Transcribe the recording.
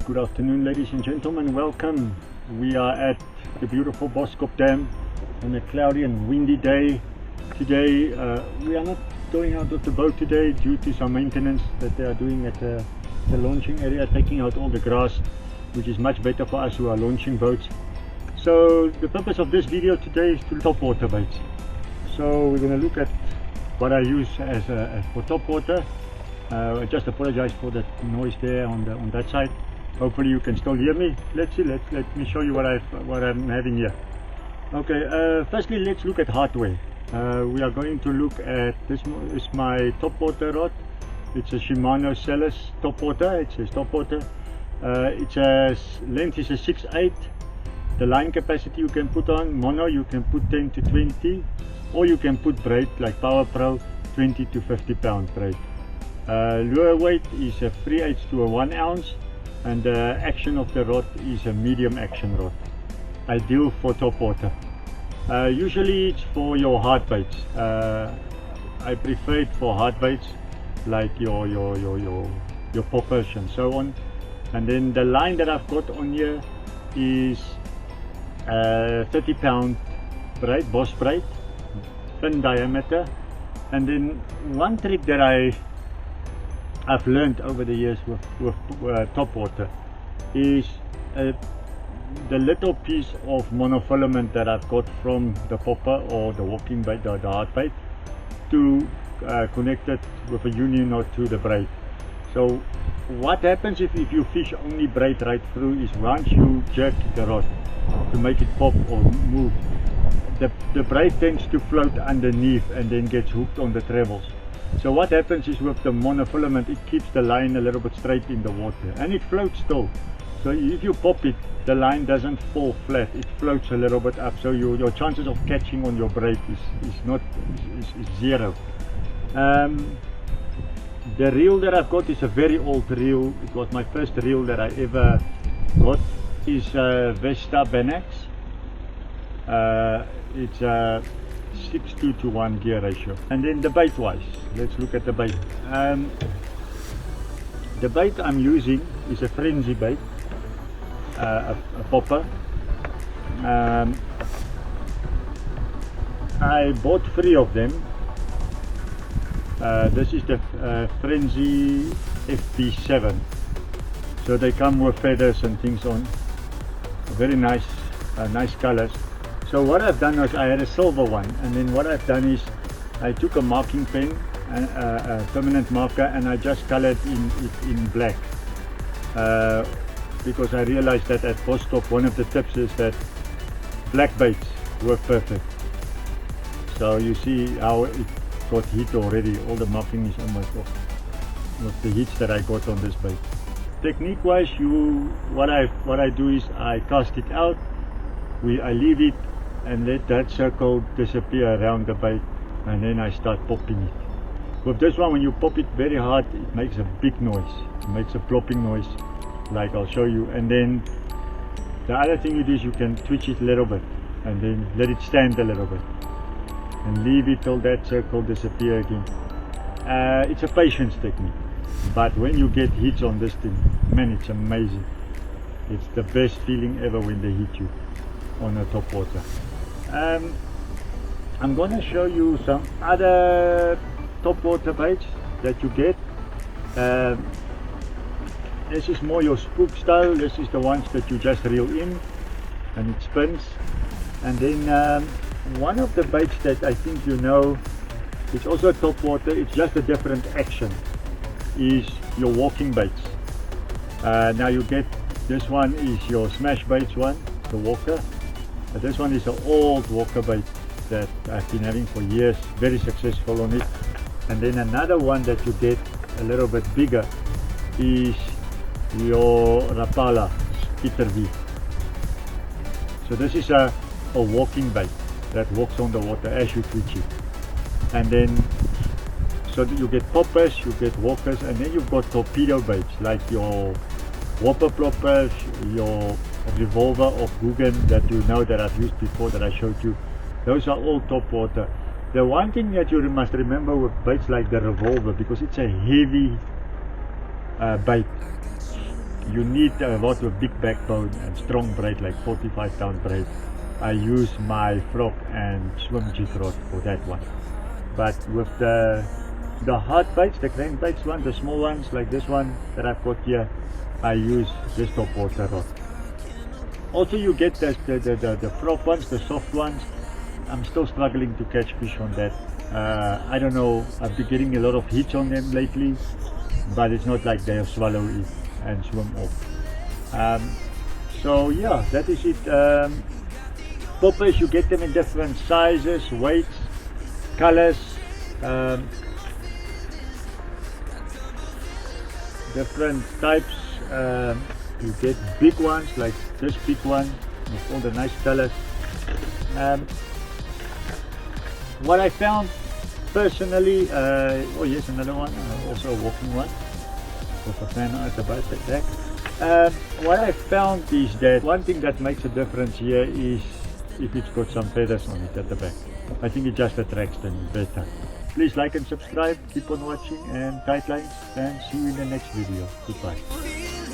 Good afternoon, ladies and gentlemen, welcome. We are at the beautiful Boskop Dam on a cloudy and windy day. Today we are not going out of the boat today due to some maintenance that they are doing at the launching area, taking out all the grass, which is much better for us who are launching boats. So the purpose of this video today is to top water baits. So we're going to look at what I use as for top water. I just apologize for the noise there on that side. Hopefully you can still hear me. Let's see. Let me show you what I'm having here. Okay. Firstly, let's look at hardware. We are going to look at this. Is my top water rod. It's a Shimano Celis top water. It says top water. Its length is a 6/8. The line capacity you can put on mono, you can put 10 to 20, or you can put braid like Power Pro 20 to 50 pound braid. Lure weight is a 3/8 to a 1 ounce, and the action of the rod is a medium action rod, ideal for top water. Usually it's for your hard baits. I prefer it for hard baits like your poppers and so on. And then the line that I've got on here is 30 pound braid, Boss braid, thin diameter. And then one trick that I've learned over the years with top water is the little piece of monofilament that I've got from the popper or the walking bait, the hard bait, to connect it with a union or to the braid. So what happens if you fish only braid right through is once you jerk the rod to make it pop or move, the braid tends to float underneath and then gets hooked on the trebles. So what happens is with the monofilament, it keeps the line a little bit straight in the water and it floats still. So if you pop it, the line doesn't fall flat, it floats a little bit up, so your chances of catching on your braid is zero. The reel that I've got is a very old reel. It was my first reel that I ever got. Is Vesta Benax. It's a 6:2 to 1 gear ratio. And then the bait wise, let's look at the bait. The bait I'm using is a frenzy bait, a popper. I bought 3 of them. This is the Frenzy FB7, so they come with feathers and things on. Very nice, nice colors. So what I've done was I had a silver one, and then what I've done is I took a marking pen, a permanent marker, and I just colored it in black, because I realized that at Boskop one of the tips is that black baits work perfect. So you see how it got hit already. All the marking is almost off with the hits that I got on this bait. Technique wise, what I do is I cast it out, I leave it and let that circle disappear around the bait, and then I start popping it. With this one, when you pop it very hard, it makes a big noise. It makes a plopping noise, like I'll show you. And then the other thing you do is you can twitch it a little bit and then let it stand a little bit and leave it till that circle disappear again. It's a patience technique, but when you get hits on this thing, man, it's amazing. It's the best feeling ever when they hit you on a top water. I'm going to show you some other top water baits that you get. This is more your spook style. This is the ones that you just reel in and it spins. And then one of the baits that I think you know, it's also top water, it's just a different action, is your walking baits. Now you get, this one is your smash baits one, the walker. This one is an old walker bait that I've been having for years, very successful on it. And then another one that you get a little bit bigger is your Rapala Spitter V. So this is a walking bait that walks on the water as you twitch it. And then so you get poppers, you get walkers, and then you've got torpedo baits like your whopper ploppers, your revolver of Guggen that you know that I've used before, that I showed you. Those are all top water. The one thing that you must remember with baits like the revolver, because it's a heavy bait, you need a lot of big backbone and strong braid, like 45-pound braid, I use my frog and swim jig rod for that one. But with the hard baits, the crankbaits one, the small ones like this one that I've got here, I use this top water rod. Also you get the frog ones, the soft ones. I'm still struggling to catch fish on that. I don't know, I've been getting a lot of hits on them lately, but it's not like they'll swallow it and swim off. So yeah, that is it. Poppers, you get them in different sizes, weights, colors, different types. You get big ones like this big one with all the nice colors. What I found personally, oh yes, another one, also a walking one with a fan at the back. What I found is that one thing that makes a difference here is if it's got some feathers on it at the back. I think it just attracts them better. Please like and subscribe, keep on watching, and tight lines, and see you in the next video. Goodbye.